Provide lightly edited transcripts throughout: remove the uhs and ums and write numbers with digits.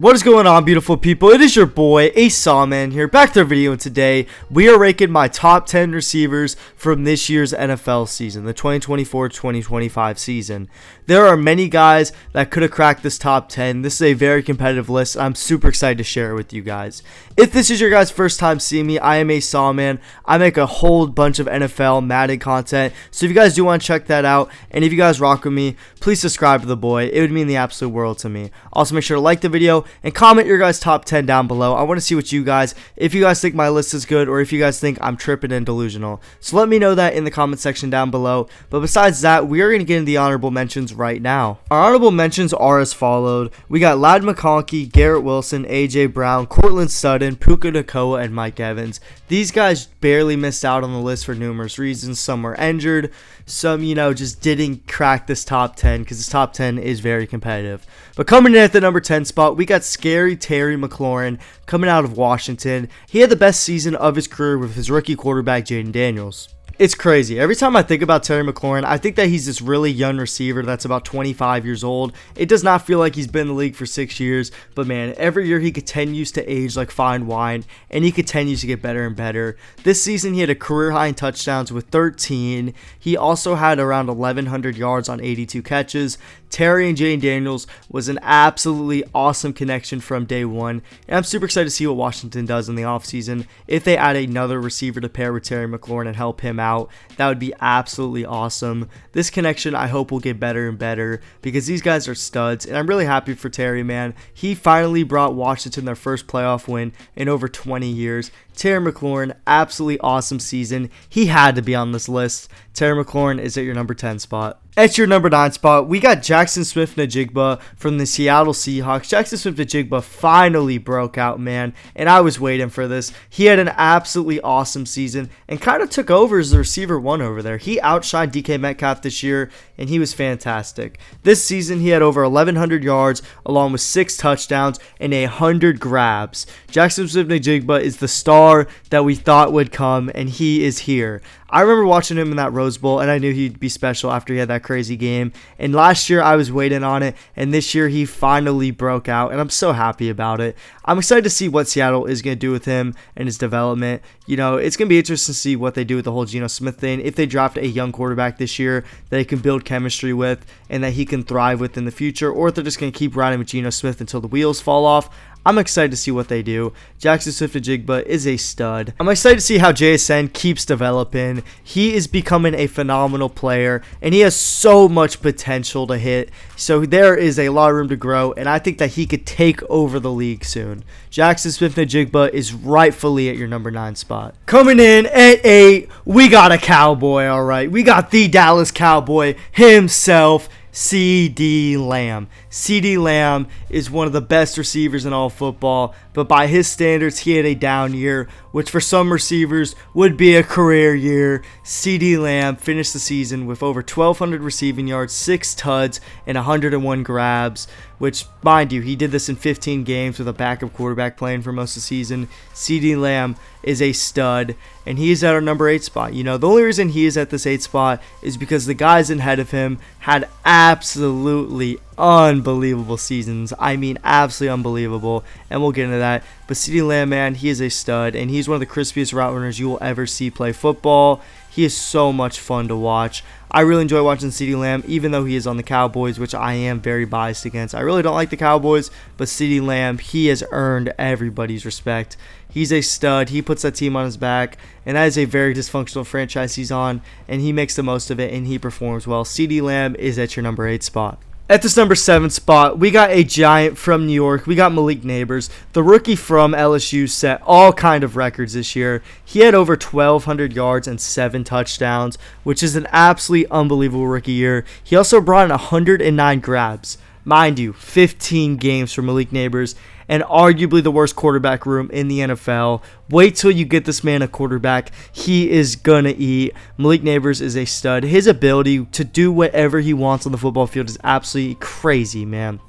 What is going on, beautiful people? It is your boy, Sawman here, back to our video, and today we are ranking my top 10 receivers from this year's NFL season, the 2024-2025 season. There are many guys that could have cracked this top 10. This is a very competitive list, and I'm super excited to share it with you guys. If this is your guys' first time seeing me, I am Sawman. I make a whole bunch of NFL Madden content, so if you guys do want to check that out, and if you guys rock with me, please subscribe to the boy. It would mean the absolute world to me. Also, make sure to like the video and comment your guys' top 10 down below. I want to see what you guys, if you guys think my list is good or if you guys think I'm tripping and delusional. So let me know that in the comment section down below. But besides that, we are going to get into the honorable mentions right now. Our honorable mentions are as followed. We got Ladd McConkey, Garrett Wilson, AJ Brown, Cortland Sutton, Puka Nacua, and Mike Evans. These guys barely missed out on the list for numerous reasons. Some were injured. Some, just didn't crack this top 10 because this top 10 is very competitive. But coming in at the number 10 spot, we got Scary Terry McLaurin coming out of Washington. He had the best season of his career with his rookie quarterback, Jaden Daniels. It's crazy. Every time I think about Terry McLaurin, I think that he's this really young receiver that's about 25 years old. It does not feel like he's been in the league for 6 years, but man, every year he continues to age like fine wine, and he continues to get better and better. This season, he had a career high in touchdowns with 13. He also had around 1,100 yards on 82 catches. Terry and Jaden Daniels was an absolutely awesome connection from day one, and I'm super excited to see what Washington does in the offseason. If they add another receiver to pair with Terry McLaurin and help him out, that would be absolutely awesome. This connection, I hope, will get better and better because these guys are studs, and I'm really happy for Terry, man. He finally brought Washington their first playoff win in over 20 years. Terry McLaurin, absolutely awesome season. He had to be on this list. Terry McLaurin is at your number 10 spot. At your number 9 spot, we got Jackson Smith-Njigba from the Seattle Seahawks. Jackson Smith-Njigba finally broke out, man, and I was waiting for this. He had an absolutely awesome season and kind of took over as the receiver one over there. He outshined DK Metcalf this year, and he was fantastic. This season, he had over 1,100 yards along with 6 touchdowns and 100 grabs. Jackson Smith-Njigba is the star that we thought would come, and he is here. I remember watching him in that Rose Bowl, and I knew he'd be special after he had that crazy game. And last year, I was waiting on it, and this year, he finally broke out, and I'm so happy about it. I'm excited to see what Seattle is going to do with him and his development. It's going to be interesting to see what they do with the whole Geno Smith thing. If they draft a young quarterback this year that they can build chemistry with and that he can thrive with in the future, or if they're just going to keep riding with Geno Smith until the wheels fall off. I'm excited to see what they do. Jackson Smith-Njigba is a stud. I'm excited to see how JSN keeps developing. He is becoming a phenomenal player, and he has so much potential to hit. So there is a lot of room to grow, and I think that he could take over the league soon. Jackson Smith-Njigba is rightfully at your number 9 spot. Coming in at 8, we got a Cowboy, all right. We got the Dallas Cowboy himself, CeeDee Lamb. CeeDee Lamb is one of the best receivers in all football, but by his standards, he had a down year, which for some receivers would be a career year. CeeDee Lamb finished the season with over 1,200 receiving yards, 6 tuds, and 101 grabs, which, mind you, he did this in 15 games with a backup quarterback playing for most of the season. CeeDee Lamb is a stud, and he is at our number 8 spot. The only reason he is at this 8 spot is because the guys ahead of him had absolutely unbelievable seasons. I mean, absolutely unbelievable, and we'll get into that. But CeeDee Lamb, man, he is a stud, and he's one of the crispiest route runners you will ever see play football. He is so much fun to watch. I really enjoy watching CeeDee Lamb, even though he is on the Cowboys, which I am very biased against. I really don't like the Cowboys, but CeeDee Lamb, he has earned everybody's respect. He's a stud. He puts that team on his back, and that is a very dysfunctional franchise he's on, and he makes the most of it, and he performs well. CeeDee Lamb is at your number 8 spot. At this number 7 spot, we got a giant from New York. We got Malik Nabers. The rookie from LSU set all kind of records this year. He had over 1,200 yards and 7 touchdowns, which is an absolutely unbelievable rookie year. He also brought in 109 grabs. Mind you, 15 games for Malik Nabers, and arguably the worst quarterback room in the NFL. Wait till you get this man a quarterback. He is going to eat. Malik Nabers is a stud. His ability to do whatever he wants on the football field is absolutely crazy, man.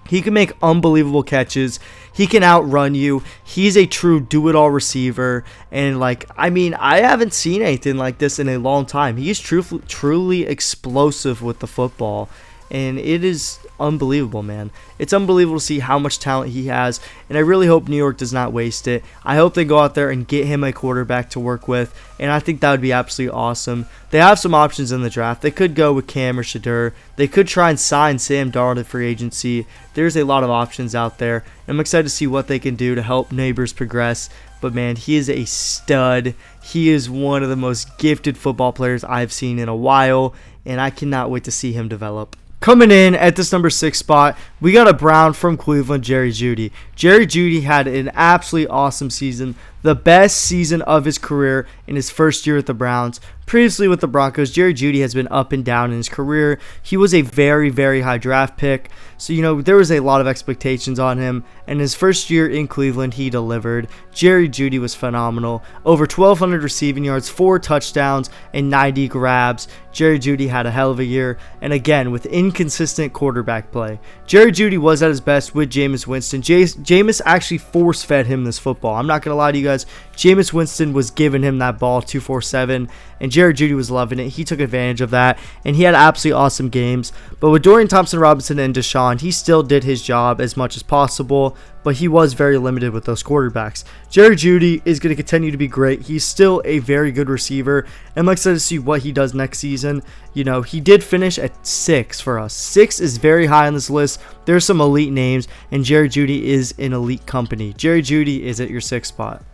He can make unbelievable catches. He can outrun you. He's a true do-it-all receiver. And, I haven't seen anything like this in a long time. He is truly explosive with the football. and it is unbelievable, man. It's unbelievable to see how much talent he has, and I really hope New York does not waste it. I hope they go out there and get him a quarterback to work with, and I think that would be absolutely awesome. They have some options in the draft. They could go with Cam or Shadur. They could try and sign Sam Darnold at free agency. There's a lot of options out there. I'm excited to see what they can do to help Neighbors progress. But man, he is a stud. He is one of the most gifted football players I've seen in a while, and I cannot wait to see him develop. Coming in at this number 6 spot, we got a Brown from Cleveland, Jerry Jeudy. Jerry Jeudy had an absolutely awesome season, the best season of his career in his first year with the Browns. Previously with the Broncos, Jerry Jeudy has been up and down in his career. He was a very, very high draft pick, so there was a lot of expectations on him, and his first year in Cleveland, he delivered. Jerry Jeudy was phenomenal. Over 1,200 receiving yards, 4 touchdowns, and 90 grabs. Jerry Jeudy had a hell of a year, and again, with inconsistent quarterback play. Jerry Jeudy was at his best with Jameis Winston. Jameis actually force-fed him this football. I'm not going to lie to you guys. Jameis Winston was giving him that ball 2-4-7, and Jerry Jeudy was loving it. He took advantage of that, and he had absolutely awesome games. But with Dorian Thompson-Robinson and Deshaun, he still did his job as much as possible, but he was very limited with those quarterbacks. Jerry Jeudy is going to continue to be great. He's still a very good receiver, and I'm excited to see what he does next season. He did finish at 6 for us. 6 is very high on this list. There's some elite names, and Jerry Jeudy is in elite company. Jerry Jeudy is at your 6th spot.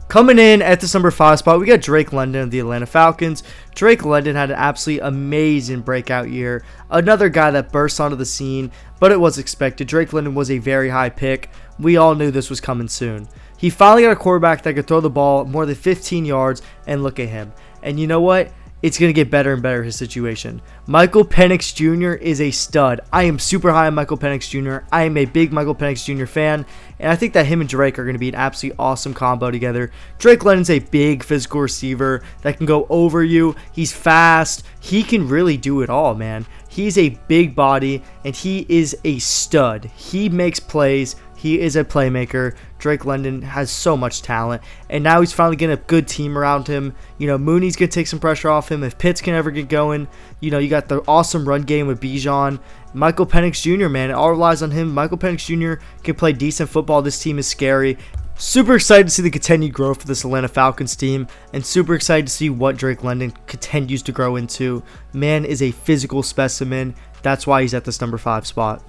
Coming in at this number 5 spot, we got Drake London of the Atlanta Falcons. Drake London had an absolutely amazing breakout year. Another guy that burst onto the scene, but it was expected. Drake London was a very high pick. We all knew this was coming soon. He finally got a quarterback that could throw the ball more than 15 yards, and look at him. And you know what? It's going to get better and better, his situation. Michael Penix Jr. is a stud. I am super high on Michael Penix Jr. I am a big Michael Penix Jr. fan, and I think that him and Drake are going to be an absolutely awesome combo together. Drake London's a big physical receiver that can go over you. He's fast. He can really do it all, man. He's a big body, and he is a stud. He makes plays. He is a playmaker. Drake London has so much talent, and now he's finally getting a good team around him. Mooney's going to take some pressure off him. If Pitts can ever get going, you got the awesome run game with Bijan. Michael Penix Jr., man, it all relies on him. Michael Penix Jr. can play decent football. This team is scary. Super excited to see the continued growth of this Atlanta Falcons team, and super excited to see what Drake London continues to grow into. Man is a physical specimen. That's why he's at this number 5 spot.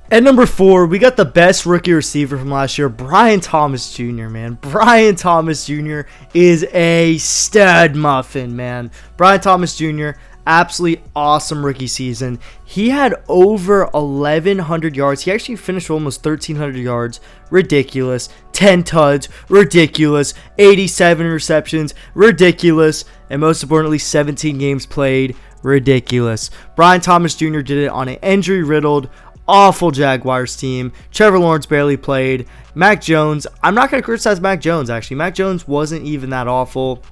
At number 4, we got the best rookie receiver from last year, Brian Thomas Jr., man. Brian Thomas Jr. is a stud muffin, man. Brian Thomas Jr., absolutely awesome rookie season. He had over 1,100 yards. He actually finished with almost 1,300 yards. Ridiculous. 10 tuds. Ridiculous. 87 receptions. Ridiculous. And most importantly, 17 games played. Ridiculous. Brian Thomas Jr. did it on an injury-riddled, awful Jaguars team. Trevor Lawrence barely played. Mac Jones, I'm not going to criticize Mac Jones, actually. Mac Jones wasn't even that awful.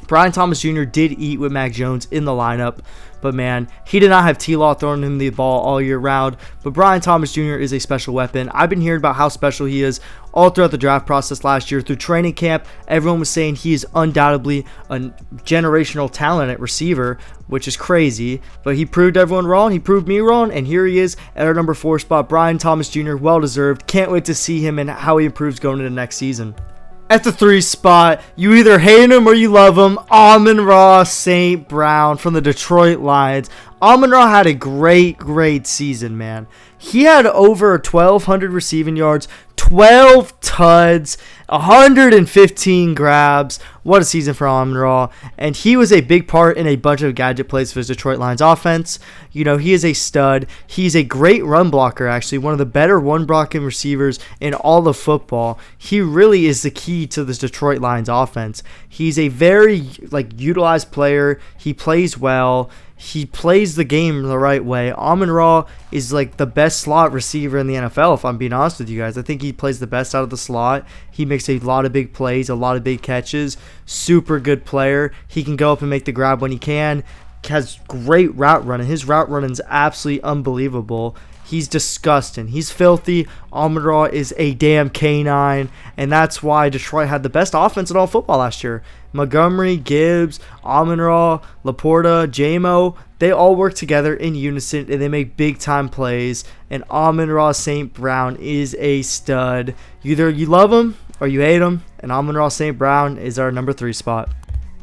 Brian Thomas Jr. did eat with Mac Jones in the lineup, but man, he did not have T-Law throwing him the ball all year round. But Brian Thomas Jr. is a special weapon. I've been hearing about how special he is all throughout the draft process last year. Through training camp, everyone was saying he is undoubtedly a generational talent at receiver, which is crazy. But he proved everyone wrong. He proved me wrong, and here he is at our number 4 spot. Brian Thomas Jr., well-deserved. Can't wait to see him and how he improves going into next season. At the 3 spot, you either hate him or you love him, Amon-Ra St. Brown from the Detroit Lions. Amon-Ra had a great season, man. He had over 1,200 receiving yards, 12 tuds, 115 grabs. What a season for Amon-Ra. And he was a big part in a bunch of gadget plays for his Detroit Lions offense. He is a stud. He's a great run blocker, actually. One of the better run blocking receivers in all of football. He really is the key to this Detroit Lions offense. He's a very utilized player. He plays well. He plays the game the right way. Amon-Ra is the best slot receiver in the NFL, if I'm being honest with you guys. I think he plays the best out of the slot. He makes a lot of big plays, a lot of big catches. Super good player. He can go up and make the grab when he can. Has great route running. His route running is absolutely unbelievable. He's disgusting. He's filthy. Amon-Ra is a damn canine, and that's why Detroit had the best offense in all football last year. Montgomery, Gibbs, Amon-Ra, Laporta, J-Mo, they all work together in unison, and they make big-time plays, and Amon-Ra St. Brown is a stud. Either you love him or you hate him, and Amon-Ra St. Brown is our number 3 spot.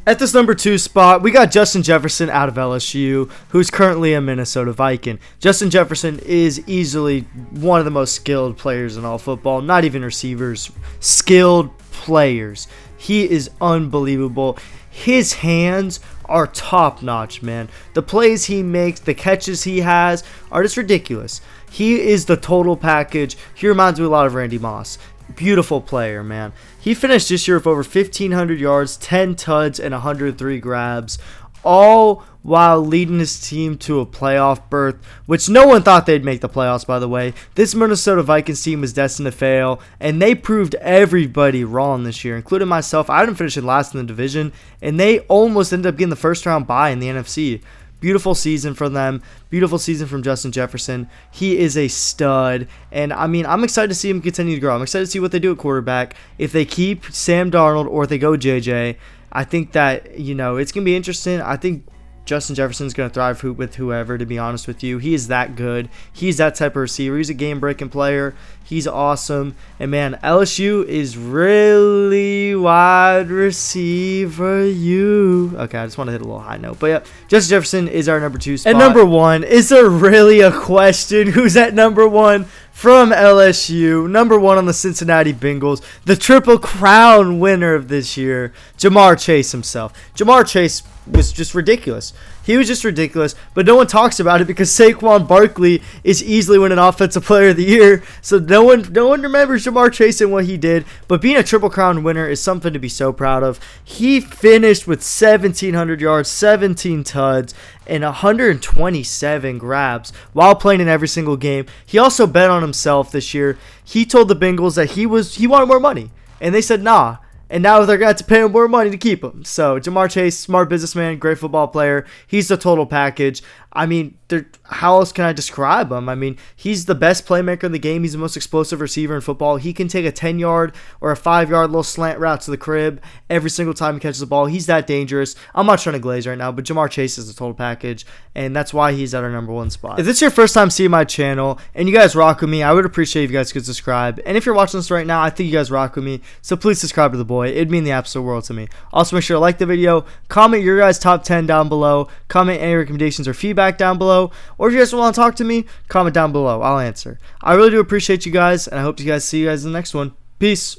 At this number 2 spot, we got Justin Jefferson out of LSU, who's currently a Minnesota Viking. Justin Jefferson is easily one of the most skilled players in all football, not even receivers, skilled players. He is unbelievable. His hands are top-notch, man. The plays he makes, the catches he has are just ridiculous. He is the total package. He reminds me a lot of Randy Moss. Beautiful player, man. He finished this year with over 1,500 yards, 10 tuds, and 103 grabs, all while leading his team to a playoff berth, which no one thought they'd make the playoffs, by the way. This Minnesota Vikings team was destined to fail, and they proved everybody wrong this year, including myself. I didn't finish in last in the division, and they almost ended up getting the first-round bye in the NFC. Beautiful season for them. Beautiful season from Justin Jefferson. He is a stud. And, I mean, I'm excited to see him continue to grow. I'm excited to see what they do at quarterback. If they keep Sam Darnold or if they go JJ, I think that, you know, it's going to be interesting. I think Justin Jefferson's going to thrive with whoever, to be honest with you. He is that good. He's that type of receiver. He's a game-breaking player. He's awesome. And, man, LSU is really wide receiver you. Okay, I just want to hit a little high note. But, yeah, Justin Jefferson is our number 2 spot. At number 1, is there really a question who's at number 1? From LSU, number 1 on the Cincinnati Bengals, the Triple Crown winner of this year, Ja'Marr Chase himself. Ja'Marr Chase was just ridiculous. He was just ridiculous, but no one talks about it because Saquon Barkley is easily winning Offensive Player of the Year, so no one remembers Ja'Marr Chase and what he did, but being a Triple Crown winner is something to be so proud of. He finished with 1,700 yards, 17 tuds, and 127 grabs while playing in every single game. He also bet on himself this year. He told the Bengals that he wanted more money, and they said nah. And now they're going to have to pay him more money to keep him. So, Ja'Marr Chase, smart businessman, great football player. He's the total package. I mean, how else can I describe him? I mean, he's the best playmaker in the game. He's the most explosive receiver in football. He can take a 10-yard or a 5-yard little slant route to the crib every single time he catches the ball. He's that dangerous. I'm not trying to glaze right now, but Ja'Marr Chase is the total package, and that's why he's at our number 1 spot. If this is your first time seeing my channel and you guys rock with me, I would appreciate if you guys could subscribe. And if you're watching this right now, I think you guys rock with me, so please subscribe to the boy. It'd mean the absolute world to me. Also, make sure to like the video, comment your guys' top 10 down below, comment any recommendations or feedback down below, or if you guys want to talk to me, comment down below. I'll answer. I really do appreciate you guys, and I hope to see you guys in the next one. Peace.